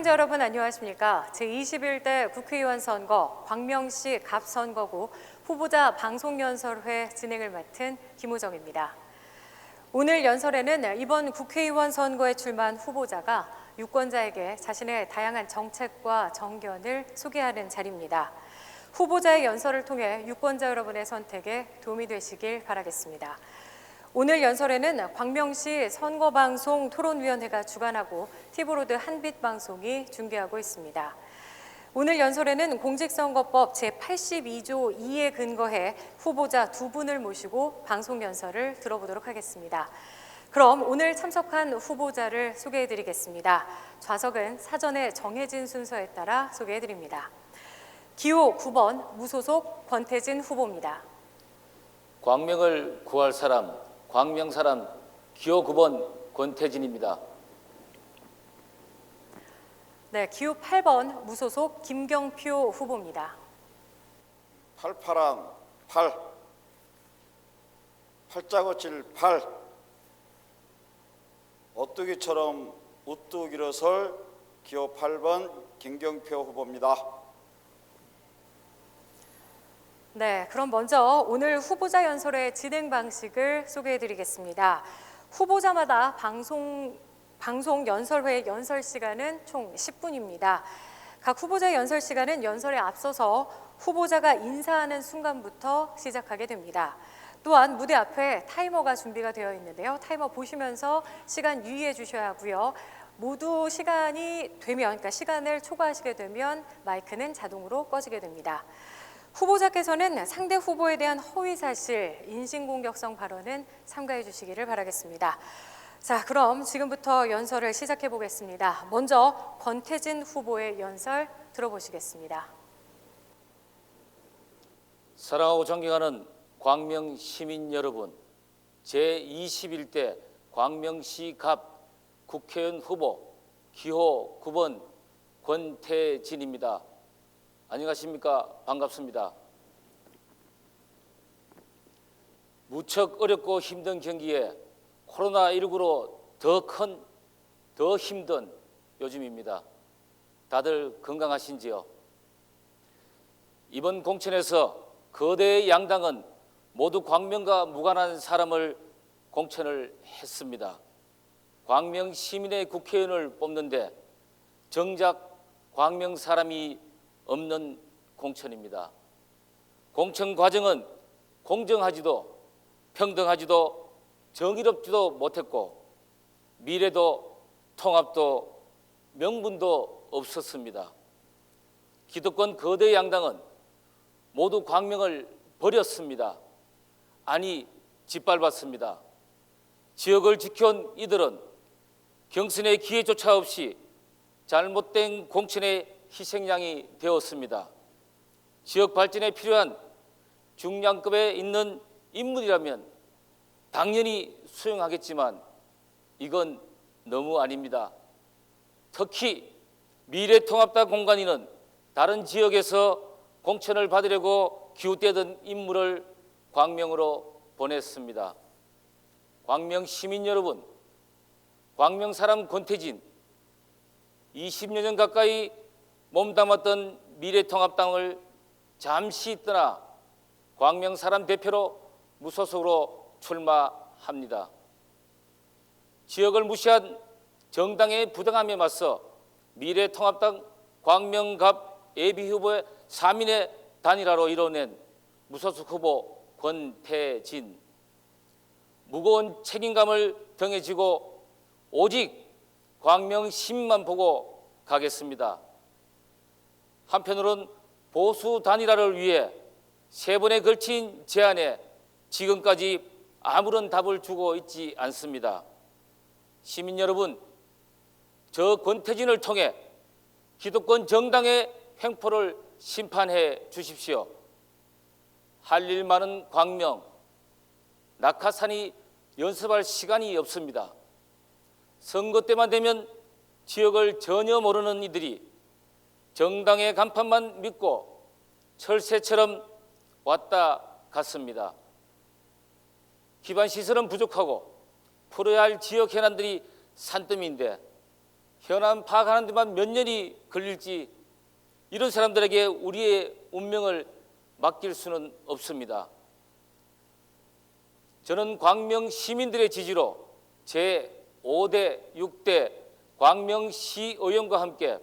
시청자 여러분 안녕하십니까? 제21대 국회의원 선거 광명시 갑선거구 후보자 방송연설회 진행을 맡은 김우정입니다. 오늘 연설에는 이번 국회의원 선거에 출마한 후보자가 유권자에게 자신의 다양한 정책과 정견을 소개하는 자리입니다. 후보자의 연설을 통해 유권자 여러분의 선택에 도움이 되시길 바라겠습니다. 오늘 연설에는 광명시 선거방송 토론위원회가 주관하고 티브로드 한빛방송이 중계하고 있습니다. 오늘 연설에는 공직선거법 제82조 2에 근거해 후보자 두 분을 모시고 방송 연설을 들어보도록 하겠습니다. 그럼 오늘 참석한 후보자를 소개해드리겠습니다. 좌석은 사전에 정해진 순서에 따라 소개해드립니다. 기호 9번 무소속 권태진 후보입니다. 광명을 구할 사람, 광명 사람 기호 9번 권태진입니다. 네, 기호 8번 무소속 김경표 후보입니다. 팔팔한 8, 팔자고칠 8, 오뚜기처럼 우뚝 일어설 기호 8번 김경표 후보입니다. 네, 그럼 먼저 오늘 후보자 연설의 진행 방식을 소개해드리겠습니다. 후보자마다 방송 연설회 연설 시간은 총 10분입니다. 각 후보자 연설 시간은 연설에 앞서서 후보자가 인사하는 순간부터 시작하게 됩니다. 또한 무대 앞에 타이머가 준비가 되어 있는데요. 타이머 보시면서 시간 유의해 주셔야 하고요. 모두 시간이 되면, 그러니까 시간을 초과하시게 되면 마이크는 자동으로 꺼지게 됩니다. 후보자께서는 상대 후보에 대한 허위사실, 인신공격성 발언은 삼가해 주시기를 바라겠습니다. 자, 그럼 지금부터 연설을 시작해 보겠습니다. 먼저 권태진 후보의 연설 들어보시겠습니다. 사랑하고 존경하는 광명 시민 여러분, 제21대 광명시 갑 국회의원 후보 기호 9번 권태진입니다. 안녕하십니까? 반갑습니다. 무척 어렵고 힘든 경기에 코로나19로 더 힘든 요즘입니다. 다들 건강하신지요? 이번 공천에서 거대 양당은 모두 광명과 무관한 사람을 공천을 했습니다. 광명 시민의 국회의원을 뽑는데 정작 광명 사람이 없는 공천입니다. 공천 과정은 공정하지도 평등하지도 정의롭지도 못했고 미래도 통합도 명분도 없었습니다. 기득권 거대 양당은 모두 광명을 버렸습니다. 아니 짓밟았습니다. 지역을 지켜온 이들은 경선의 기회조차 없이 잘못된 공천의 희생양이 되었습니다. 지역 발전에 필요한 중량급에 있는 인물이라면 당연히 수용하겠지만 이건 너무 아닙니다. 특히 미래통합당 공관위는 다른 지역에서 공천을 받으려고 기웃대던 인물을 광명으로 보냈습니다. 광명 시민 여러분, 광명 사람 권태진 20여 년 가까이 몸담았던 미래통합당을 잠시 떠나 광명 사람 대표로 무소속으로 출마합니다. 지역을 무시한 정당의 부당함에 맞서 미래통합당 광명갑 예비후보의 3인의 단일화로 이뤄낸 무소속 후보 권태진. 무거운 책임감을 등에 지고 오직 광명 시민만 보고 가겠습니다. 한편으로는 보수 단일화를 위해 3번에 걸친 제안에 지금까지 아무런 답을 주고 있지 않습니다. 시민 여러분, 저 권태진을 통해 기득권 정당의 횡포를 심판해 주십시오. 할 일 많은 광명, 낙하산이 연습할 시간이 없습니다. 선거 때만 되면 지역을 전혀 모르는 이들이 정당의 간판만 믿고 철새처럼 왔다 갔습니다. 기반 시설은 부족하고 풀어야 할 지역 현안들이 산더미인데 현안 파악하는 데만 몇 년이 걸릴지 이런 사람들에게 우리의 운명을 맡길 수는 없습니다. 저는 광명 시민들의 지지로 제5대 6대 광명시의원과 함께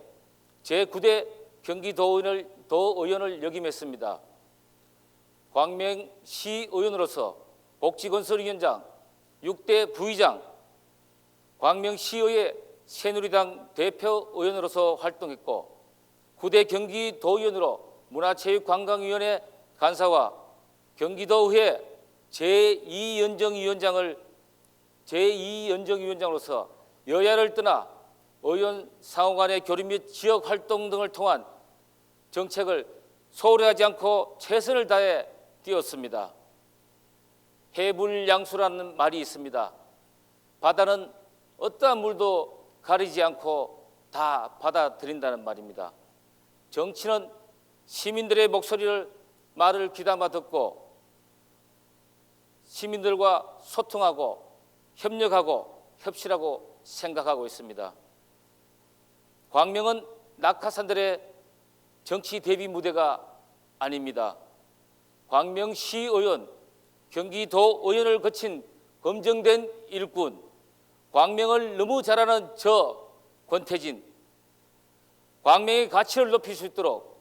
제9대 경기도의원을 역임했습니다. 광명시의원으로서 복지건설위원장, 6대 부의장, 광명시의회 새누리당 대표의원으로서 활동했고 9대 경기도의원으로 문화체육관광위원회 간사와 경기도의회 제2연정위원장으로서 여야를 떠나 의원 상호 간의 교류 및 지역 활동 등을 통한 정책을 소홀히 하지 않고 최선을 다해 뛰었습니다. 해불양수라는 말이 있습니다. 바다는 어떠한 물도 가리지 않고 다 받아들인다는 말입니다. 정치는 시민들의 말을 귀담아 듣고 시민들과 소통하고 협력하고 협실하고 생각하고 있습니다. 광명은 낙하산들의 정치 대비 무대가 아닙니다. 광명시의원, 경기도의원을 거친 검증된 일꾼, 광명을 너무 잘 아는 저 권태진, 광명의 가치를 높일 수 있도록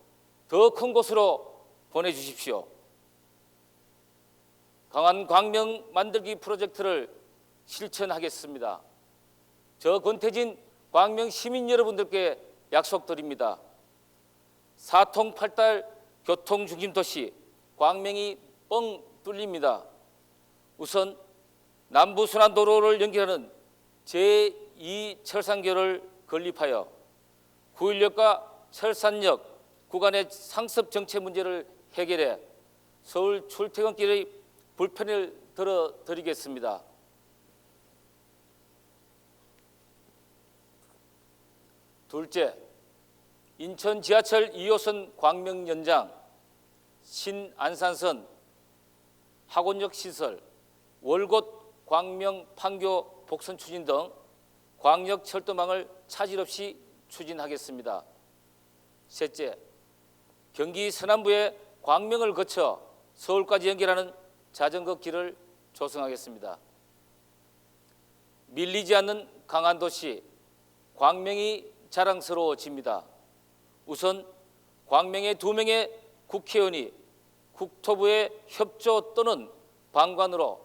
더 큰 곳으로 보내주십시오. 강한 광명 만들기 프로젝트를 실천하겠습니다. 저 권태진 광명 시민 여러분들께 약속드립니다. 사통팔달 교통중심도시 광명이 뻥 뚫립니다. 우선 남부순환도로를 연결하는 제2철산교를 건립하여 구일역과 철산역 구간의 상습 정체 문제를 해결해 서울 출퇴근길의 불편을 덜어드리겠습니다. 둘째, 인천 지하철 2호선 광명 연장, 신안산선, 학원역 시설, 월곶 광명 판교 복선 추진 등 광역 철도망을 차질 없이 추진하겠습니다. 셋째, 경기 서남부의 광명을 거쳐 서울까지 연결하는 자전거 길을 조성하겠습니다. 밀리지 않는 강한 도시 광명이 자랑스러워집니다. 우선 광명의 2명의 국회의원이 국토부의 협조 또는 방관으로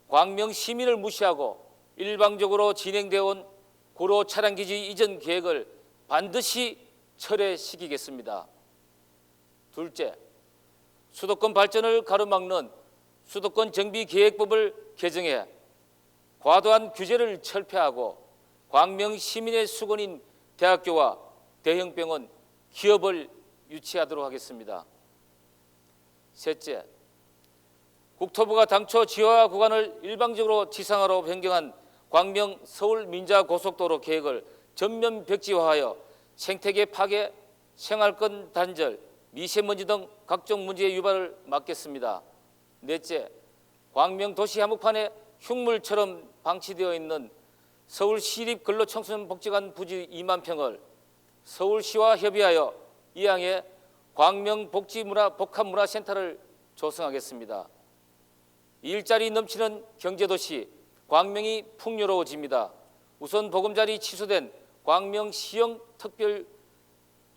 광명 시민을 무시하고 일방적으로 진행되어 온 고로 차량기지 이전 계획을 반드시 철회시키겠습니다. 둘째, 수도권 발전을 가로막는 수도권 정비계획법을 개정해 과도한 규제를 철폐하고 광명 시민의 수건인 대학교와 대형병원, 기업을 유치하도록 하겠습니다. 셋째, 국토부가 당초 지하 구간을 일방적으로 지상화로 변경한 광명 서울 민자고속도로 계획을 전면 벽지화하여 생태계 파괴, 생활권 단절, 미세먼지 등 각종 문제의 유발을 막겠습니다. 넷째, 광명 도시 한복판에 흉물처럼 방치되어 있는 서울시립근로청소년복지관 부지 2만 평을 서울시와 협의하여 이항에 광명 복합문화센터를 조성하겠습니다. 일자리 넘치는 경제도시 광명이 풍요로워집니다. 우선 보금자리 취소된 광명 시형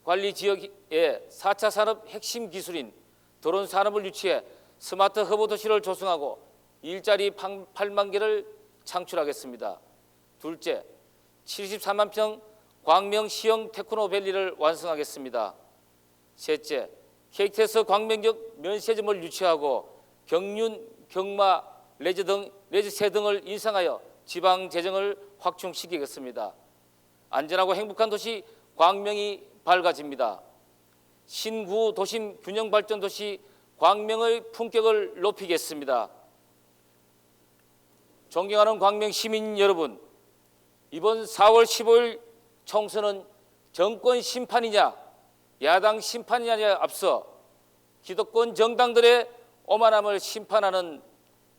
특별관리지역에 4차 산업 핵심 기술인 드론 산업을 유치해 스마트 허브 도시를 조성하고 일자리 8만 개를 창출하겠습니다. 둘째, 74만 평 광명 시형 테크노밸리를 완성하겠습니다. 셋째, KTX 광명역 면세점을 유치하고 경륜, 경마, 레저세 등을 인상하여 지방 재정을 확충시키겠습니다. 안전하고 행복한 도시 광명이 밝아집니다. 신구 도심 균형 발전 도시 광명의 품격을 높이겠습니다. 존경하는 광명 시민 여러분, 이번 4월 15일 총선은 정권 심판이냐 야당 심판이냐에 앞서 기득권 정당들의 오만함을 심판하는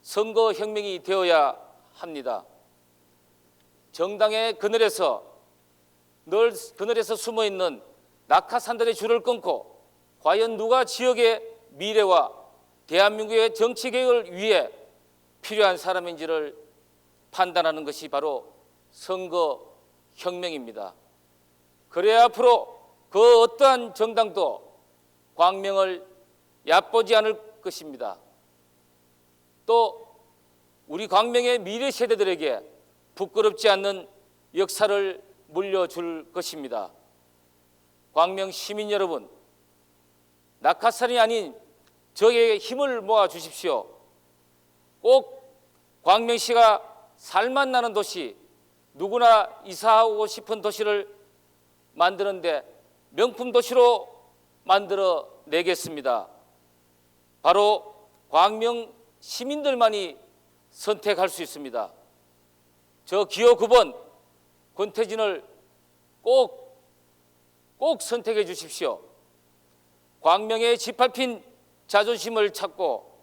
선거혁명이 되어야 합니다. 정당의 그늘에서 늘 그늘에서 숨어있는 낙하산들의 줄을 끊고 과연 누가 지역의 미래와 대한민국의 정치개혁을 위해 필요한 사람인지를 판단하는 것이 바로 선거혁명입니다. 그래야 앞으로 그 어떠한 정당도 광명을 얕보지 않을 것입니다. 또 우리 광명의 미래 세대들에게 부끄럽지 않는 역사를 물려줄 것입니다. 광명 시민 여러분, 낙하산이 아닌 적에게 힘을 모아 주십시오. 꼭 광명시가 살맛나는 도시, 누구나 이사하고 싶은 도시를 만드는데 명품 도시로 만들어 내겠습니다. 바로 광명 시민들만이 선택할 수 있습니다. 저 기호 9번 권태진을 꼭 선택해 주십시오. 광명의 짓밟힌 자존심을 찾고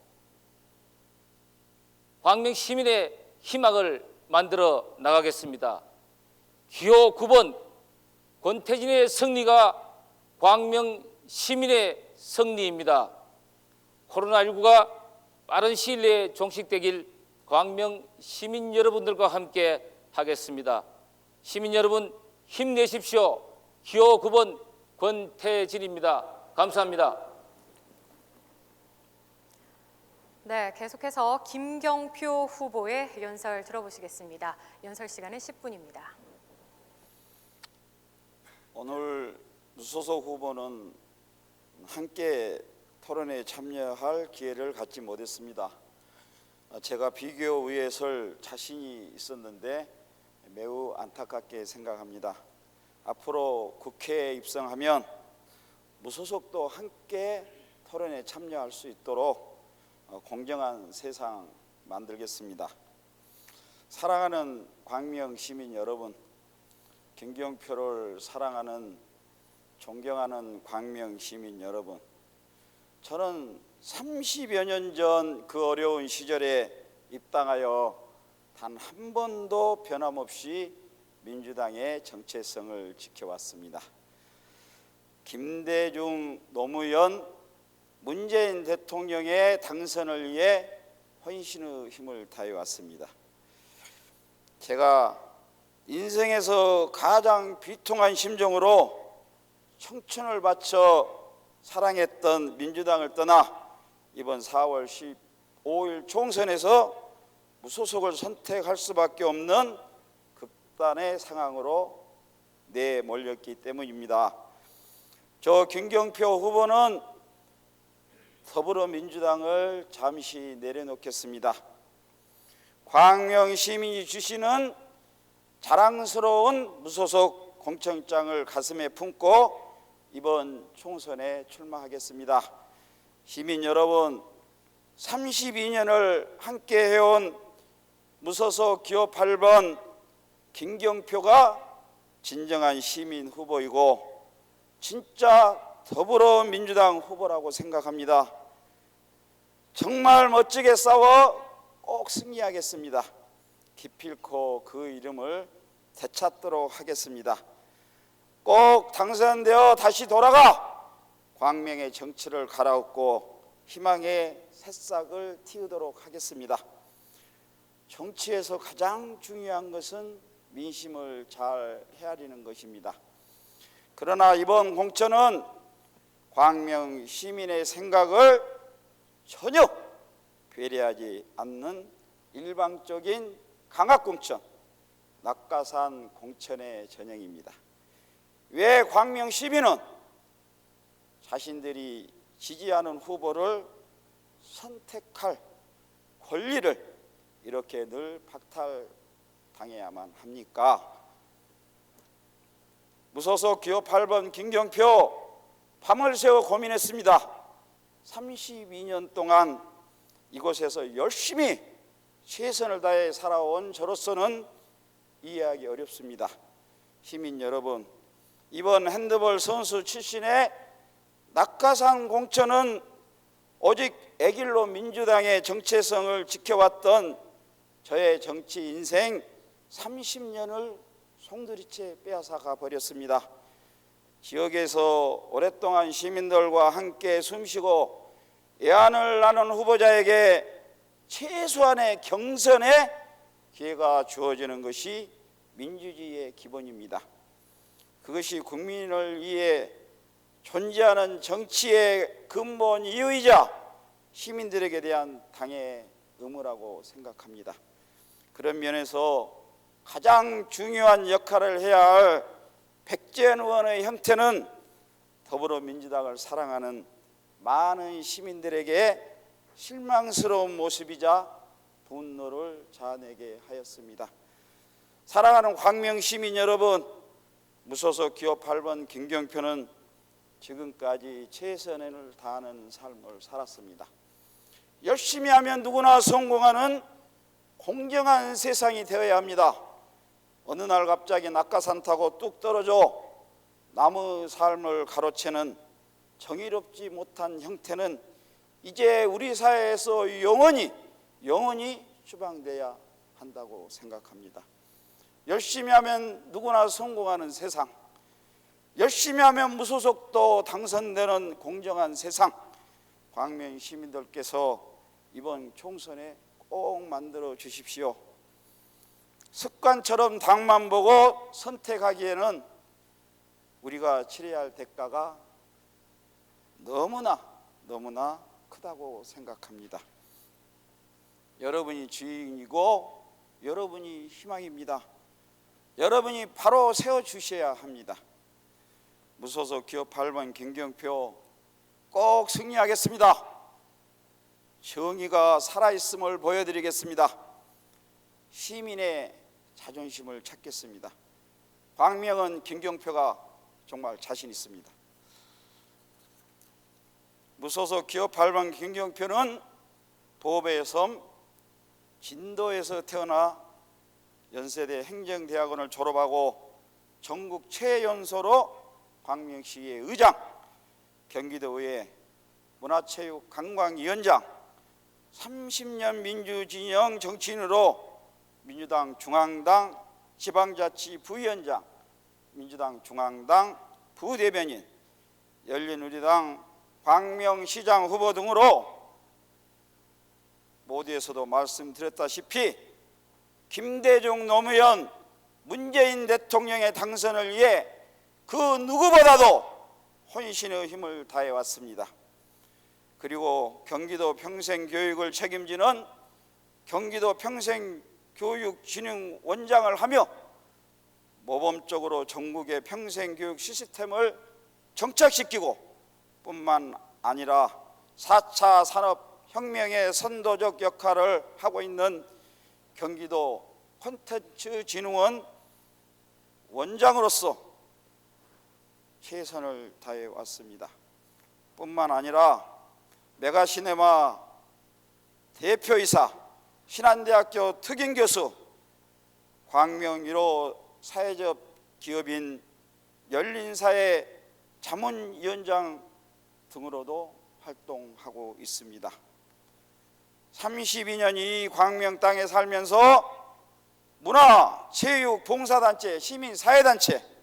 광명 시민의 희망을 만들어 나가겠습니다. 기호 9번 권태진의 승리가 광명 시민의 승리입니다. 코로나19가 빠른 시일 내에 종식되길 광명 시민 여러분들과 함께 하겠습니다. 시민 여러분 힘내십시오. 기호 9번 권태진입니다. 감사합니다. 네, 계속해서 김경표 후보의 연설 들어보시겠습니다. 연설 시간은 10분입니다. 오늘 무소속 후보는 함께 토론에 참여할 기회를 갖지 못했습니다. 제가 비교 의회에 설 자신이 있었는데 매우 안타깝게 생각합니다. 앞으로 국회에 입성하면 무소속도 함께 토론에 참여할 수 있도록 공정한 세상 만들겠습니다. 사랑하는 광명 시민 여러분, 김경표를 사랑하는 존경하는 광명 시민 여러분, 저는 30여 년 전 그 어려운 시절에 입당하여 단 한 번도 변함없이 민주당의 정체성을 지켜왔습니다. 김대중, 노무현, 문재인 대통령의 당선을 위해 헌신의 힘을 다해왔습니다. 제가 인생에서 가장 비통한 심정으로 청춘을 바쳐 사랑했던 민주당을 떠나 이번 4월 15일 총선에서 무소속을 선택할 수밖에 없는 극단의 상황으로 내몰렸기 때문입니다. 저 김경표 후보는 더불어민주당을 잠시 내려놓겠습니다. 광명 시민이 주시는 자랑스러운 무소속 공천장을 가슴에 품고 이번 총선에 출마하겠습니다. 시민 여러분, 32년을 함께 해온 무소속 기호 8번 김경표가 진정한 시민 후보이고 진짜 더불어민주당 후보라고 생각합니다. 정말 멋지게 싸워 꼭 승리하겠습니다. 기필코 그 이름을 되찾도록 하겠습니다. 꼭 당선되어 다시 돌아가 광명의 정치를 갈아엎고 희망의 새싹을 틔우도록 하겠습니다. 정치에서 가장 중요한 것은 민심을 잘 헤아리는 것입니다. 그러나 이번 공천은 광명 시민의 생각을 전혀 배려하지 않는 일방적인 강압공천, 낙하산 공천의 전형입니다. 왜 광명 시민은 자신들이 지지하는 후보를 선택할 권리를 이렇게 늘 박탈당해야만 합니까? 무소속 기호 8번 김경표 밤을 새워 고민했습니다. 32년 동안 이곳에서 열심히 최선을 다해 살아온 저로서는 이해하기 어렵습니다. 시민 여러분, 이번 핸드볼 선수 출신의 낙하산 공천은 오직 애길로 민주당의 정체성을 지켜왔던 저의 정치 인생 30년을 송두리째 빼앗아가 버렸습니다. 지역에서 오랫동안 시민들과 함께 숨쉬고 애안을 나눈 후보자에게 최소한의 경선의 기회가 주어지는 것이 민주주의의 기본입니다. 그것이 국민을 위해 존재하는 정치의 근본 이유이자 시민들에게 대한 당의 의무라고 생각합니다. 그런 면에서 가장 중요한 역할을 해야 할 백재현 의원의 형태는 더불어민주당을 사랑하는 많은 시민들에게 실망스러운 모습이자 분노를 자아내게 하였습니다. 사랑하는 광명 시민 여러분, 무소속 기호 8번 김경표는 지금까지 최선을 다하는 삶을 살았습니다. 열심히 하면 누구나 성공하는 공정한 세상이 되어야 합니다. 어느 날 갑자기 낙하산 타고 뚝 떨어져 남의 삶을 가로채는 정의롭지 못한 형태는 이제 우리 사회에서 영원히 추방돼야 한다고 생각합니다. 열심히 하면 누구나 성공하는 세상, 열심히 하면 무소속도 당선되는 공정한 세상, 광명 시민들께서 이번 총선에 꼭 만들어 주십시오. 습관처럼 당만 보고 선택하기에는 우리가 치러야 할 대가가 너무나 크다고 생각합니다. 여러분이 주인이고 여러분이 희망입니다. 여러분이 바로 세워주셔야 합니다. 무소속 기호 8번 김경표 꼭 승리하겠습니다. 정의가 살아있음을 보여드리겠습니다. 시민의 자존심을 찾겠습니다. 광명은 김경표가 정말 자신 있습니다. 무소속 기호 8번 김경표는 도배의 섬 진도에서 태어나 연세대 행정대학원을 졸업하고 전국 최연소로 광명시의 의장, 경기도의회 문화체육관광위원장, 30년 민주진영 정치인으로 민주당 중앙당 지방자치 부위원장, 민주당 중앙당 부대변인, 열린우리당 광명시장 후보 등으로 모두에서도 말씀드렸다시피 김대중 노무현 문재인 대통령의 당선을 위해 그 누구보다도 혼신의 힘을 다해왔습니다. 그리고 경기도 평생교육을 책임지는 경기도 평생교육진흥원장을 하며 모범적으로 전국의 평생교육 시스템을 정착시키고 뿐만 아니라 4차 산업혁명의 선도적 역할을 하고 있는 경기도 콘텐츠진흥원 원장으로서 최선을 다해 왔습니다. 뿐만 아니라 메가시네마 대표이사, 신한대학교 특임교수, 광명 1호 사회적 기업인 열린사회 자문위원장 등으로도 활동하고 있습니다. 32년 이 광명 땅에 살면서 문화, 체육, 봉사단체, 시민사회단체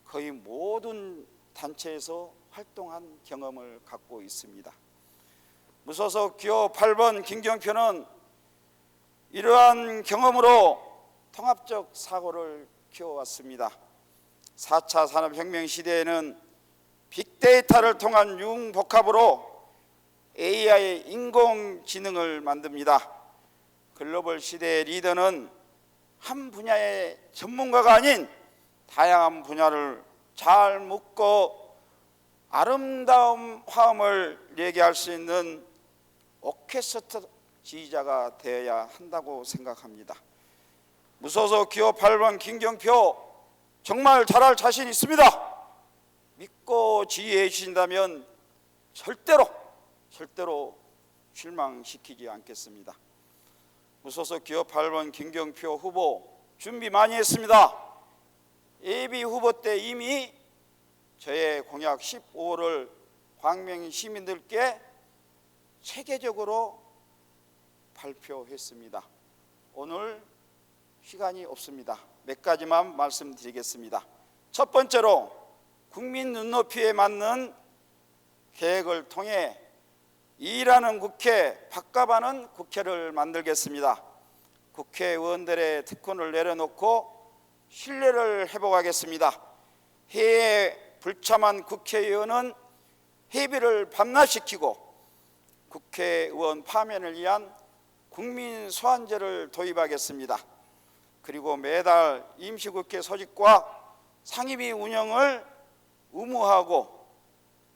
거의 모든 단체에서 활동한 경험을 갖고 있습니다. 무소속 기호 8번 김경표는 이러한 경험으로 통합적 사고를 키워왔습니다. 4차 산업혁명 시대에는 빅데이터를 통한 융복합으로 AI 인공지능을 만듭니다. 글로벌 시대의 리더는 한 분야의 전문가가 아닌 다양한 분야를 잘 묶고 아름다운 화음을 내게 할 수 있는 오케스트라 지휘자가 되어야 한다고 생각합니다. 무소속 기호 8번 김경표 정말 잘할 자신 있습니다. 믿고 지휘해 주신다면 절대로 실망시키지 않겠습니다. 무소속 기호 8번 김경표 후보 준비 많이 했습니다. 예비 후보 때 이미 저의 공약 15호를 광명 시민들께 체계적으로 발표했습니다. 오늘 시간이 없습니다. 몇 가지만 말씀드리겠습니다. 첫 번째로 국민 눈높이에 맞는 계획을 통해 일하는 국회, 밥값하는 국회를 만들겠습니다. 국회의원들의 특권을 내려놓고 신뢰를 회복하겠습니다. 해에 불참한 국회의원은 회비를 반납시키고 국회의원 파면을 위한 국민 소환제를 도입하겠습니다. 그리고 매달 임시국회 소집과 상임위 운영을 의무화하고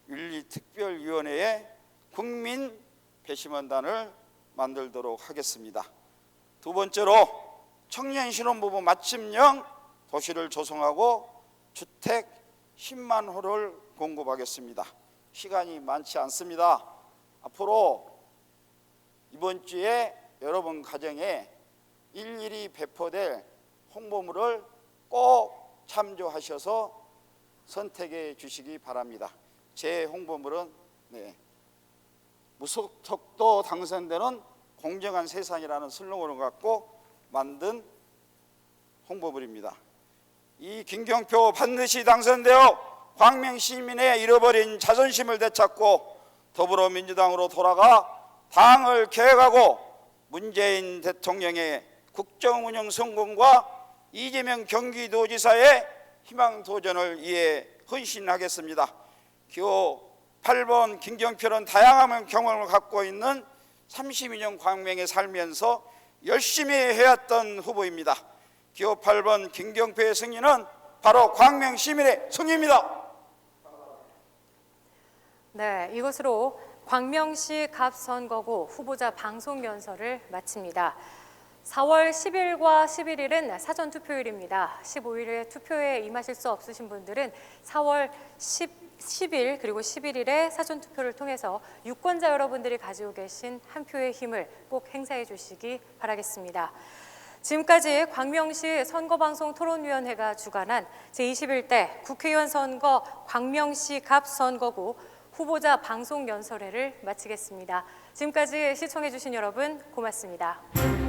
윤리특별위원회에 국민 배심원단을 만들도록 하겠습니다. 두 번째로 청년 신혼부부 맞춤형 도시를 조성하고 주택 10만 호를 공급하겠습니다. 시간이 많지 않습니다. 앞으로 이번 주에 여러분 가정에 일일이 배포될 홍보물을 꼭 참조하셔서 선택해 주시기 바랍니다. 제 홍보물은 무소속도 당선되는 공정한 세상이라는 슬로건을 갖고 만든 홍보물입니다. 이 김경표 반드시 당선되어 광명시민의 잃어버린 자존심을 되찾고 더불어민주당으로 돌아가 당을 개혁하고 문재인 대통령의 국정운영 성공과 이재명 경기도지사의 희망도전을 위해 헌신하겠습니다. 기호 8번 김경표는 다양한 경험을 갖고 있는 32년 광명에 살면서 열심히 해왔던 후보입니다. 기호 8번 김경표의 승리는 바로 광명 시민의 승리입니다. 네, 이것으로 광명시 갑선거구 후보자 방송 연설을 마칩니다. 4월 10일과 11일은 사전투표일입니다. 15일에 투표에 임하실 수 없으신 분들은 4월 10일 그리고 11일에 사전투표를 통해서 유권자 여러분들이 가지고 계신 한 표의 힘을 꼭 행사해 주시기 바라겠습니다. 지금까지 광명시 선거방송 토론위원회가 주관한 제21대 국회의원 선거 광명시 갑선거구 후보자 방송 연설회를 마치겠습니다. 지금까지 시청해 주신 여러분 고맙습니다.